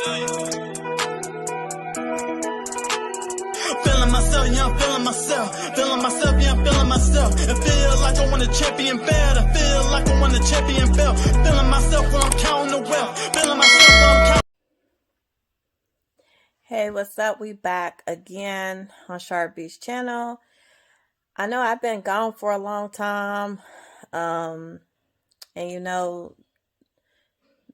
Feeling myself, yeah, I'm feeling myself. Feeling myself, yeah, I'm feeling myself. It feel like I want a champion belt. I feel like I want a champion belt. Feeling myself when I'm counting the wealth. Feeling myself when I'm counting. Hey, what's up? We back again on Sharp Beach channel. I know I've been gone for a long time. And you know,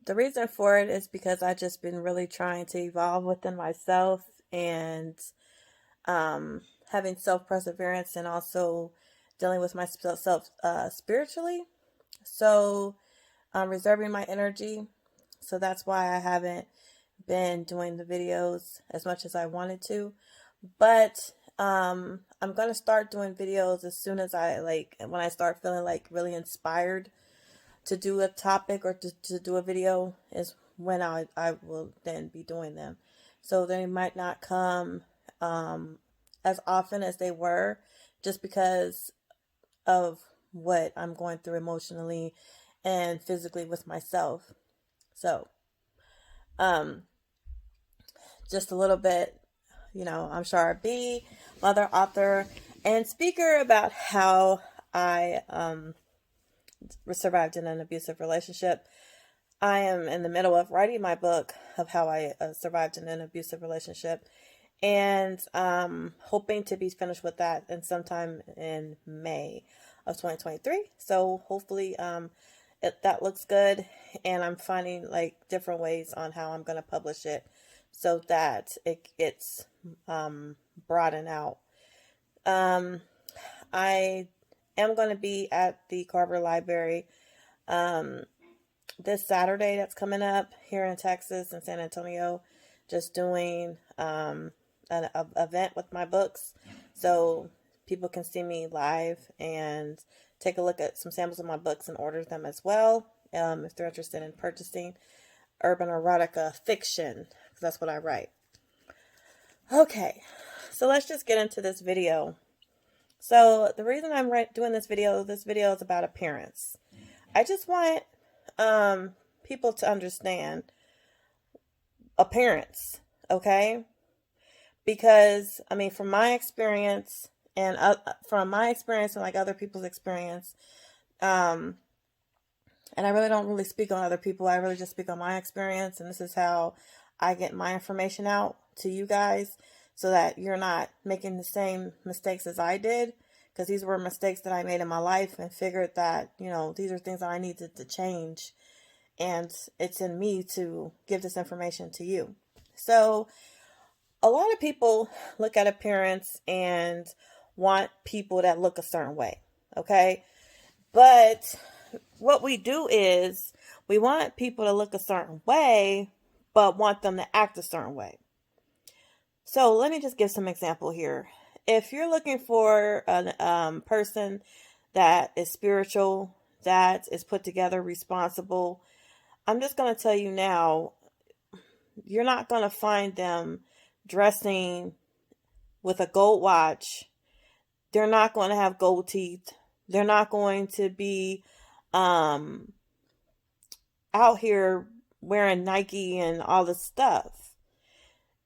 the reason for it is because I've just been really trying to evolve within myself and having self-perseverance and also dealing with myself spiritually. So I'm reserving my energy. So that's why I haven't been doing the videos as much as I wanted to. But I'm going to start doing videos as soon as when I start feeling like really inspired to do a topic or to do a video is when I will then be doing them. So they might not come as often as they were just because of what I'm going through emotionally and physically with myself. So, just a little bit, I'm Shara B, mother, author, and speaker about how I survived in an abusive relationship. I am in the middle of writing my book of how I survived in an abusive relationship, and hoping to be finished with that in sometime in May of 2023. So hopefully that looks good, and I'm finding like different ways on how I'm going to publish it so that it gets broadened out. I am going to be at the Carver Library this Saturday that's coming up here in Texas and San Antonio, just doing an event with my books so people can see me live and take a look at some samples of my books and order them as well if they're interested in purchasing urban erotica fiction, because that's what I write. Okay, so let's just get into this video. So the reason I'm doing this video is about appearance. I just want people to understand appearance, okay? Because, I mean, from my experience and like other people's experience, and I really don't really speak on other people. I really just speak on my experience, and this is how I get my information out to you guys so that you're not making the same mistakes as I did, because these were mistakes that I made in my life and figured that, these are things that I needed to change, and it's in me to give this information to you. So a lot of people look at appearance and want people that look a certain way, okay? But what we do is we want people to look a certain way, but want them to act a certain way. So let me just give some example here. If you're looking for a person that is spiritual, that is put together, responsible, I'm just going to tell you now, you're not going to find them dressing with a gold watch. They're not going to have gold teeth. They're not going to be out here wearing Nike and all this stuff.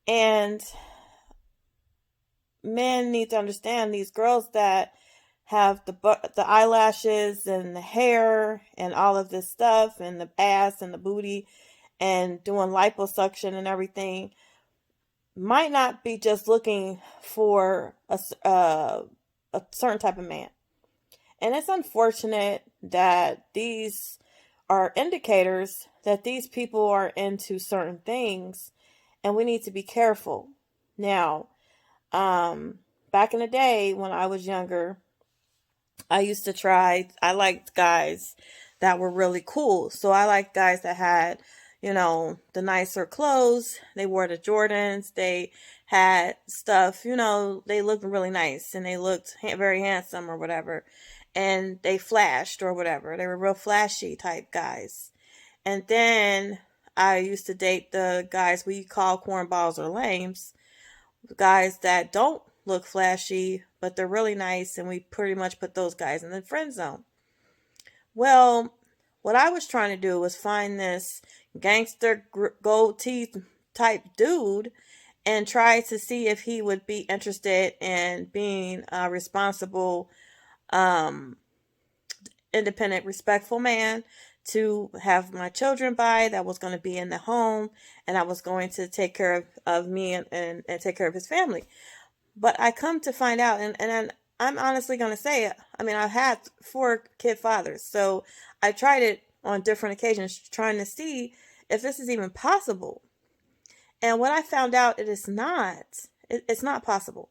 And men need to understand, these girls that have the eyelashes and the hair and all of this stuff and the ass and the booty and doing liposuction and everything might not be just looking for a certain type of man. And it's unfortunate that these are indicators that these people are into certain things, and we need to be careful. Now, back in the day when I was younger, I liked guys that were really cool. So I liked guys that had, the nicer clothes. They wore the Jordans. They had stuff, they looked really nice and they looked very handsome or whatever. And they flashed or whatever. They were real flashy type guys. And then I used to date the guys we call cornballs or lames. Guys that don't look flashy, but they're really nice, and we pretty much put those guys in the friend zone. Well, what I was trying to do was find this gangster gold teeth type dude and try to see if he would be interested in being a responsible, um, independent, respectful man to have my children by, that was going to be in the home, and I was going to take care of me and take care of his family. But I come to find out, and I'm honestly going to say, I mean, I've had 4 kid fathers, so I tried it on different occasions trying to see if this is even possible. And what I found out, it is not. It's not possible.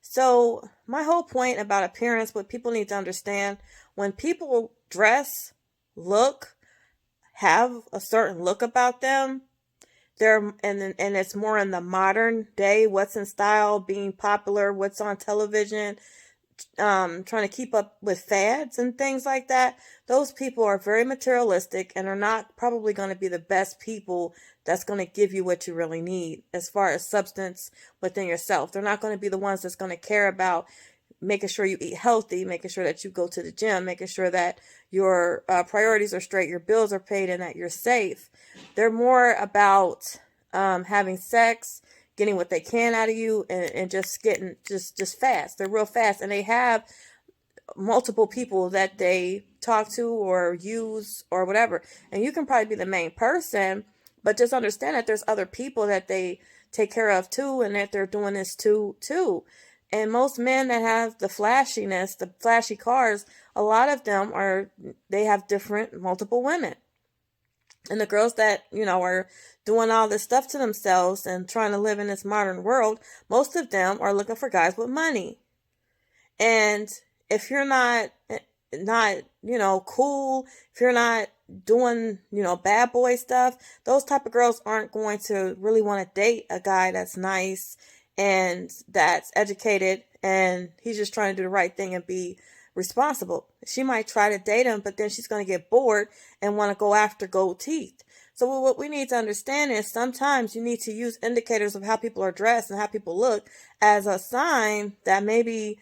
So my whole point about appearance, what people need to understand, when people dress, look, have a certain look about them, and it's more in the modern day, what's in style, being popular, what's on television, trying to keep up with fads and things like that. Those people are very materialistic and are not probably going to be the best people that's going to give you what you really need as far as substance within yourself. They're not going to be the ones that's going to care about making sure you eat healthy, making sure that you go to the gym, making sure that your priorities are straight, your bills are paid, and that you're safe. They're more about having sex, getting what they can out of you, and just getting just fast. They're real fast, and they have multiple people that they talk to or use or whatever. And you can probably be the main person, but just understand that there's other people that they take care of too, and that they're doing this too. And most men that have the flashiness, the flashy cars, a lot of them they have multiple women. And the girls that, are doing all this stuff to themselves and trying to live in this modern world, most of them are looking for guys with money. And if you're not, cool, if you're not doing, bad boy stuff, those type of girls aren't going to really want to date a guy that's nice and that's educated and he's just trying to do the right thing and be responsible. She might try to date him, but then she's going to get bored and want to go after gold teeth. So what we need to understand is sometimes you need to use indicators of how people are dressed and how people look as a sign that maybe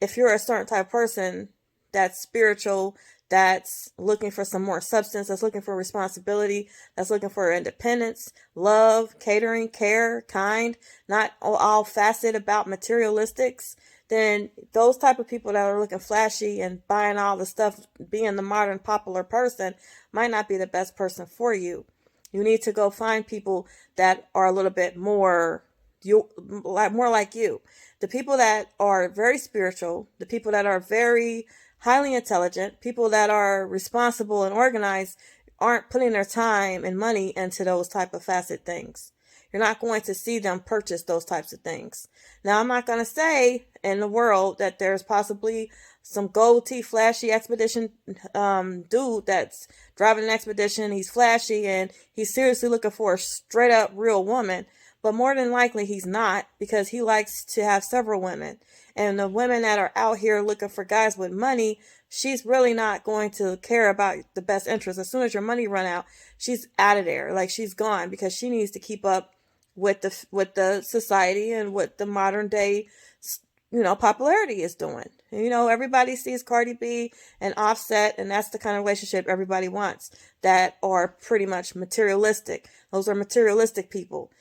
if you're a certain type of person that's spiritual, that's looking for some more substance, that's looking for responsibility, that's looking for independence, love, catering, care, kind, not all facet about materialistics, then those type of people that are looking flashy and buying all the stuff, being the modern popular person, might not be the best person for you. You need to go find people that are a little bit more like you. The people that are very spiritual, the people that are very highly intelligent, people that are responsible and organized aren't putting their time and money into those type of facet things. You're not going to see them purchase those types of things. Now, I'm not going to say in the world that there's possibly some gold teeth flashy expedition dude that's driving an expedition. He's flashy and he's seriously looking for a straight up real woman. But more than likely he's not, because he likes to have several women. And the women that are out here looking for guys with money, she's really not going to care about the best interest. As soon as your money run out, she's out of there. Like, she's gone, because she needs to keep up with the society and what the modern day, popularity is doing. Everybody sees Cardi B and Offset, and that's the kind of relationship everybody wants, that are pretty much materialistic. Those are materialistic people.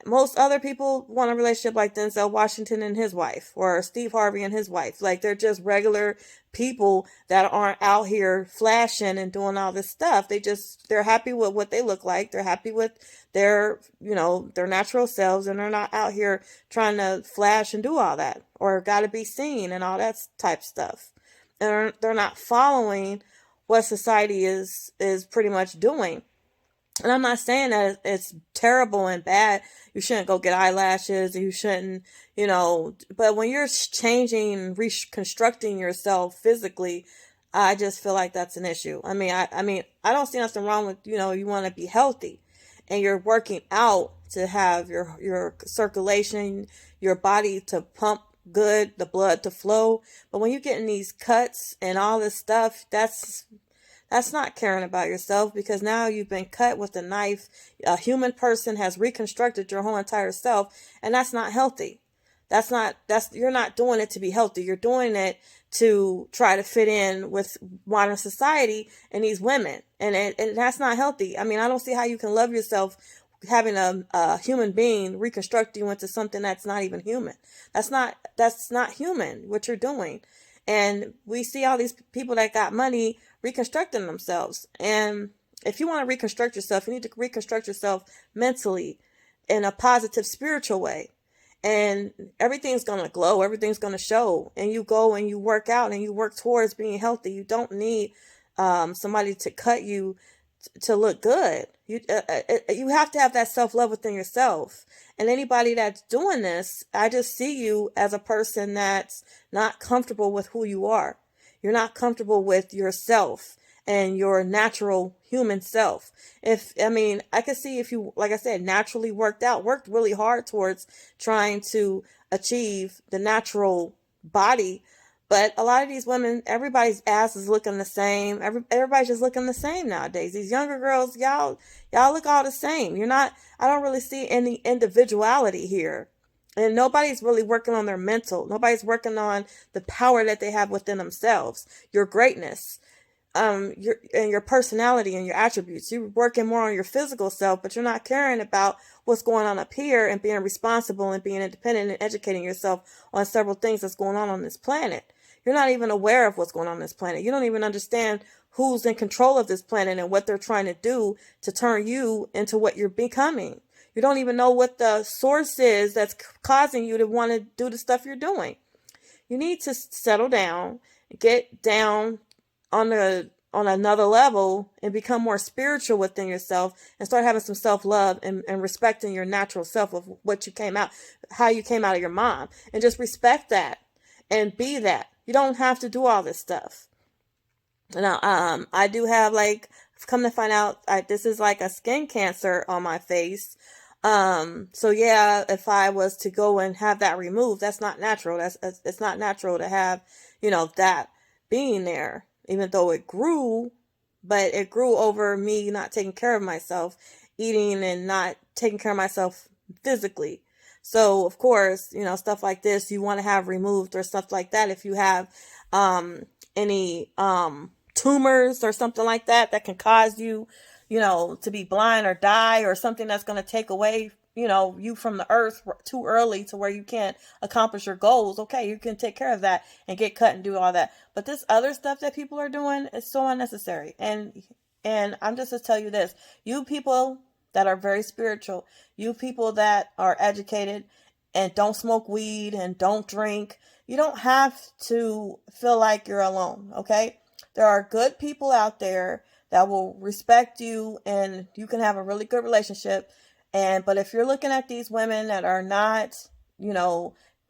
Most other people want a relationship like Denzel Washington and his wife, or Steve Harvey and his wife. Like, they're just regular people that aren't out here flashing and doing all this stuff. They're happy with what they look like. They're happy with their natural selves, and they're not out here trying to flash and do all that, or gotta be seen and all that type stuff. And they're not following what society is pretty much doing. And I'm not saying that it's terrible and bad. You shouldn't go get eyelashes. You shouldn't, but when you're changing, reconstructing yourself physically, I just feel like that's an issue. I mean, I don't see nothing wrong with, you want to be healthy and you're working out to have your circulation, your body to pump good, the blood to flow. But when you're getting these cuts and all this stuff, that's not caring about yourself, because now you've been cut with a knife. A human person has reconstructed your whole entire self, and that's not healthy. You're not doing it to be healthy. You're doing it to try to fit in with modern society and these women. And that's not healthy. I mean, I don't see how you can love yourself having a human being reconstruct you into something that's not even human. That's not human what you're doing. And we see all these people that got money reconstructing themselves. And if you want to reconstruct yourself, you need to reconstruct yourself mentally in a positive spiritual way. And everything's going to glow, everything's going to show. And you go and you work out and you work towards being healthy. You don't need somebody to cut you to look good. You have to have that self-love within yourself. And anybody that's doing this, I just see you as a person that's not comfortable with who you are. You're not comfortable with yourself and your natural human self. I could see if you, like I said, naturally worked really hard towards trying to achieve the natural body. But a lot of these women, everybody's ass is looking the same. Everybody's just looking the same nowadays. These younger girls, y'all look all the same. I don't really see any individuality here. And nobody's really working on their mental. Nobody's working on the power that they have within themselves. Your greatness, your personality and your attributes. You're working more on your physical self, but you're not caring about what's going on up here and being responsible and being independent and educating yourself on several things that's going on this planet. You're not even aware of what's going on this planet. You don't even understand who's in control of this planet and what they're trying to do to turn you into what you're becoming. You don't even know what the source is that's causing you to want to do the stuff you're doing. You need to settle down, get down on another level and become more spiritual within yourself and start having some self-love and respecting your natural self of what you came out, how you came out of your mom, and just respect that and be that. You don't have to do all this stuff. Now, I do have come to find out, this is like a skin cancer on my face. So yeah, if I was to go and have that removed, that's not natural. It's not natural to have, that being there, even though it grew, but it grew over me not taking care of myself, eating and not taking care of myself physically. So of course, stuff like this you want to have removed or stuff like that. If you have, any, tumors or something like that can cause you, to be blind or die, or something that's going to take away, you from the earth too early to where you can't accomplish your goals. Okay, you can take care of that and get cut and do all that. But this other stuff that people are doing is so unnecessary. And I'm just to tell you this, you people that are very spiritual, you people that are educated and don't smoke weed and don't drink, you don't have to feel like you're alone. Okay, there are good people out there that will respect you and you can have a really good relationship. But if you're looking at these women that are not,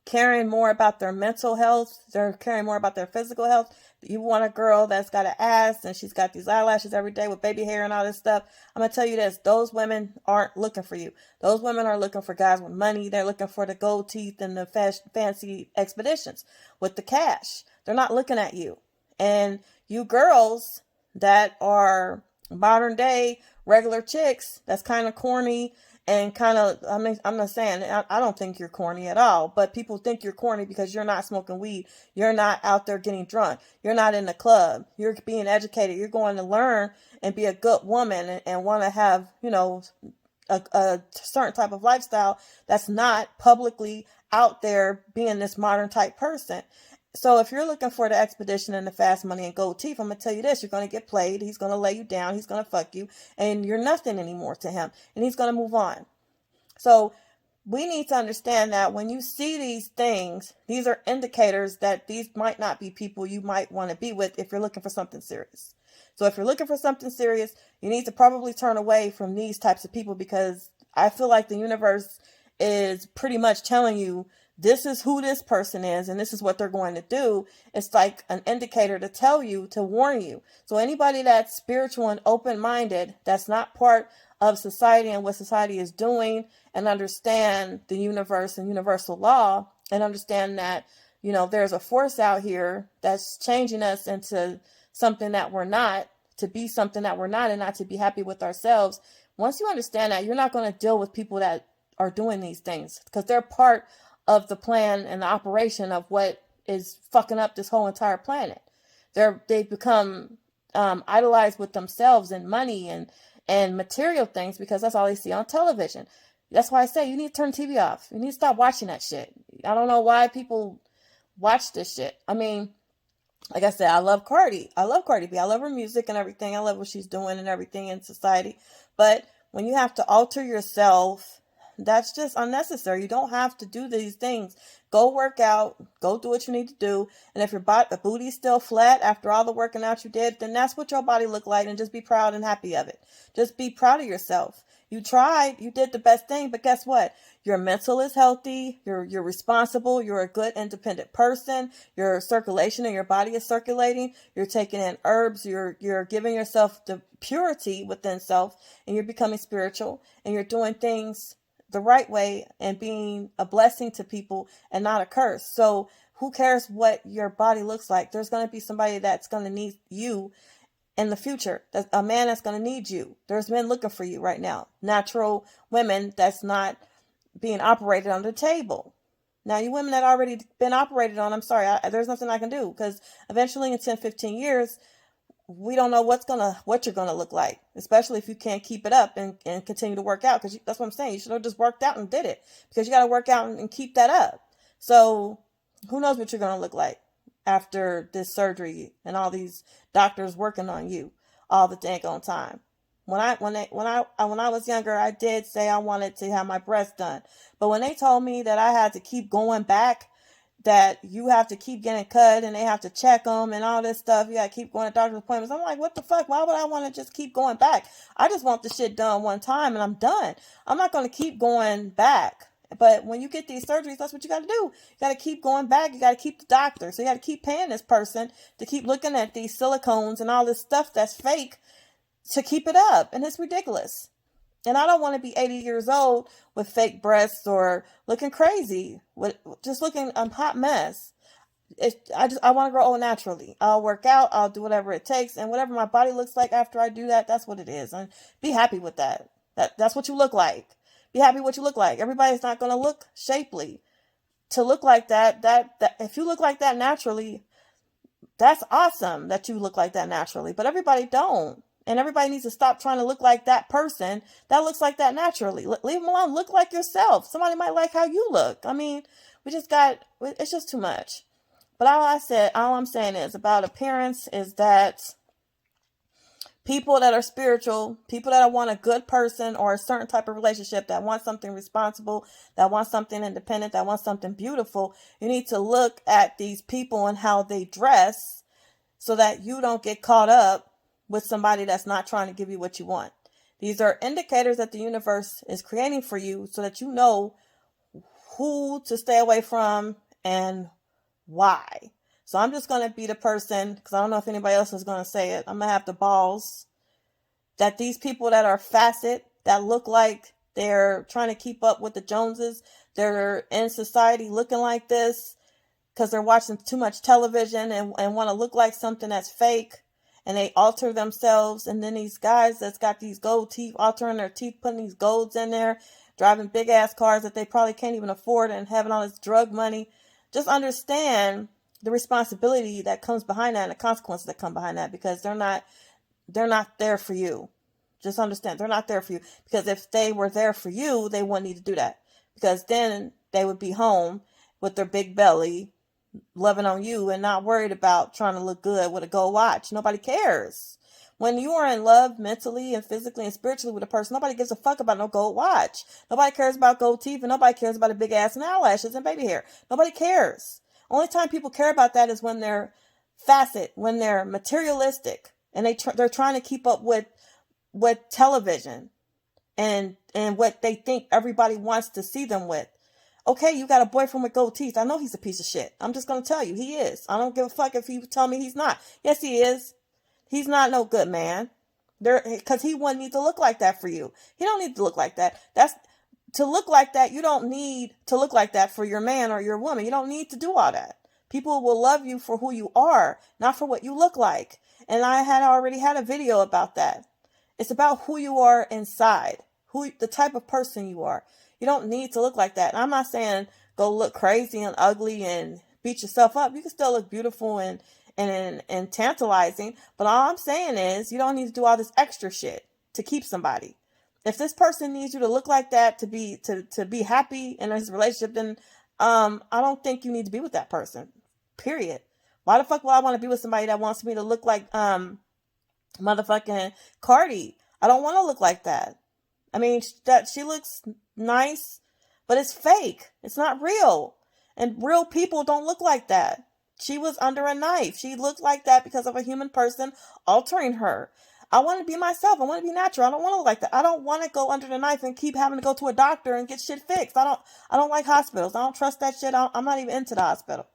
caring more about their mental health, they're caring more about their physical health. You want a girl that's got an ass and she's got these eyelashes every day with baby hair and all this stuff. I'm going to tell you this, those women aren't looking for you. Those women are looking for guys with money. They're looking for the gold teeth and the fancy expeditions with the cash. They're not looking at you. And you girls that are modern day regular chicks, that's kind of corny and I'm not saying, I don't think you're corny at all, but people think you're corny because you're not smoking weed. You're not out there getting drunk. You're not in the club. You're being educated. You're going to learn and be a good woman and want to have, a certain type of lifestyle that's not publicly out there being this modern type person. So if you're looking for the expedition and the fast money and gold teeth, I'm going to tell you this, you're going to get played. He's going to lay you down. He's going to fuck you and you're nothing anymore to him. And he's going to move on. So we need to understand that when you see these things, these are indicators that these might not be people you might want to be with if you're looking for something serious. So if you're looking for something serious, you need to probably turn away from these types of people, because I feel like the universe is pretty much telling you this is who this person is and this is what they're going to do. It's like an indicator to tell you, to warn you. So anybody that's spiritual and open-minded, that's not part of society and what society is doing, and understand the universe and universal law, and understand that, there's a force out here that's changing us into something that we're not, to be something that we're not, and not to be happy with ourselves. Once you understand that, you're not going to deal with people that are doing these things, because they're part of the plan and the operation of what is fucking up this whole entire planet. They've become idolized with themselves and money and material things because that's all they see on television. That's why I say you need to turn TV off. You need to stop watching that shit. I don't know why people watch this shit. I mean, like I said, I love Cardi. I love Cardi B. I love her music and everything. I love what she's doing and everything in society. But when you have to alter yourself, that's just unnecessary. You don't have to do these things. Go work out. Go do what you need to do. And if your booty's still flat after all the working out you did, then that's what your body look like. And just be proud and happy of it. Just be proud of yourself. You tried. You did the best thing. But guess what? Your mental is healthy. You're responsible. You're a good independent person. Your circulation in your body is circulating. You're taking in herbs. You're giving yourself the purity within self, and you're becoming spiritual, and you're doing things the right way and being a blessing to people and not a curse. So who cares what your body looks like? There's going to be somebody that's going to need you in the future. That's a man that's going to need you. There's men looking for you right now. Natural women that's not being operated on the table. Now, you women that already been operated on, I'm sorry, there's nothing I can do, because eventually in 10, 15 years, we don't know what you're gonna look like, especially if you can't keep it up and continue to work out. Because that's what I'm saying. You should have just worked out and did it, because you got to work out and keep that up. So who knows what you're gonna look like after this surgery and all these doctors working on you all the dang on time. When I was younger, I did say I wanted to have my breasts done, but when they told me that I had to keep going back, that you have to keep getting cut and they have to check them and all this stuff, you got to keep going to doctor's appointments, I'm like, what the fuck? Why would I want to just keep going back? I just want the shit done one time and I'm done. I'm not going to keep going back. But when you get these surgeries, that's what you got to do. You got to keep going back. You got to keep the doctor. So you got to keep paying this person to keep looking at these silicones and all this stuff that's fake to keep it up. And it's ridiculous. And I don't want to be 80 years old with fake breasts or looking crazy, with just looking a hot mess. I want to grow old naturally. I'll work out. I'll do whatever it takes. And whatever my body looks like after I do that, that's what it is. And be happy with that. That's what you look like. Be happy with what you look like. Everybody's not going to look shapely. To look like that, if you look like that naturally, that's awesome that you look like that naturally. But everybody don't. And everybody needs to stop trying to look like that person that looks like that naturally. Leave them alone. Look like yourself. Somebody might like how you look. I mean, it's just too much. But all I'm saying is about appearance is that people that are spiritual, people that want a good person or a certain type of relationship, that want something responsible, that want something independent, that want something beautiful, you need to look at these people and how they dress so that you don't get caught up with somebody that's not trying to give you what you want. These are indicators that the universe is creating for you so that you know who to stay away from and why. So I'm just going to be the person, because I don't know if anybody else is going to say it. I'm going to have the balls that these people that are facet, that look like they're trying to keep up with the Joneses, they're in society looking like this because they're watching too much television and want to look like something that's fake. And they alter themselves. And then these guys that's got these gold teeth, altering their teeth, putting these golds in there, driving big ass cars that they probably can't even afford, and having all this drug money. Just understand the responsibility that comes behind that and the consequences that come behind that, because they're not there for you. Just understand, they're not there for you, because if they were there for you, they wouldn't need to do that, because then they would be home with their big belly, loving on you and not worried about trying to look good with a gold watch. Nobody cares. When you are in love mentally and physically and spiritually with a person, nobody gives a fuck about no gold watch. Nobody cares about gold teeth, and nobody cares about a big ass and eyelashes and baby hair. Nobody cares. Only time people care about that is when they're facet, when they're materialistic, and they're trying to keep up with television and what they think everybody wants to see them with. Okay, you got a boyfriend with gold teeth. I know he's a piece of shit. I'm just going to tell you, he is. I don't give a fuck if you tell me he's not. Yes, he is. He's not no good man. Because he wouldn't need to look like that for you. He don't need to look like that. To look like that, you don't need to look like that for your man or your woman. You don't need to do all that. People will love you for who you are, not for what you look like. And I had already had a video about that. It's about who you are inside, the type of person you are. You don't need to look like that. And I'm not saying go look crazy and ugly and beat yourself up. You can still look beautiful and tantalizing. But all I'm saying is you don't need to do all this extra shit to keep somebody. If this person needs you to look like that to be happy in this relationship, then I don't think you need to be with that person. Period. Why the fuck would I want to be with somebody that wants me to look like motherfucking Cardi? I don't want to look like that. I mean, that she looks nice, but it's fake. It's not real. And real people don't look like that. She was under a knife. She looked like that because of a human person altering her. I want to be myself. I want to be natural. I don't want to look like that. I don't want to go under the knife and keep having to go to a doctor and get shit fixed. I don't like hospitals. I don't trust that shit. I'm not even into the hospital.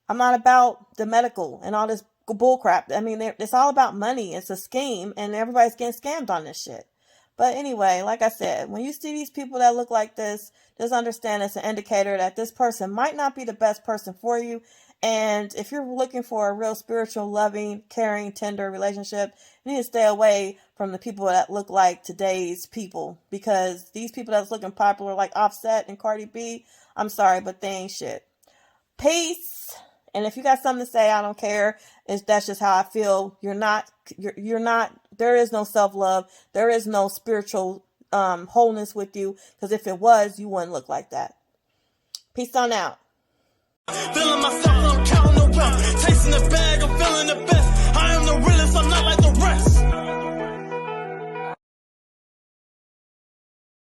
I'm not about the medical and all this bullcrap. I mean, it's all about money. It's a scheme, and everybody's getting scammed on this shit. But anyway, like I said, when you see these people that look like this, just understand it's an indicator that this person might not be the best person for you. And if you're looking for a real spiritual, loving, caring, tender relationship, you need to stay away from the people that look like today's people. Because these people that's looking popular like Offset and Cardi B, I'm sorry, but they ain't shit. Peace. And if you got something to say, I don't care. That's just how I feel. You're not, there is no self-love. There is no spiritual wholeness with you. Because if it was, you wouldn't look like that. Peace on out. Feeling myself.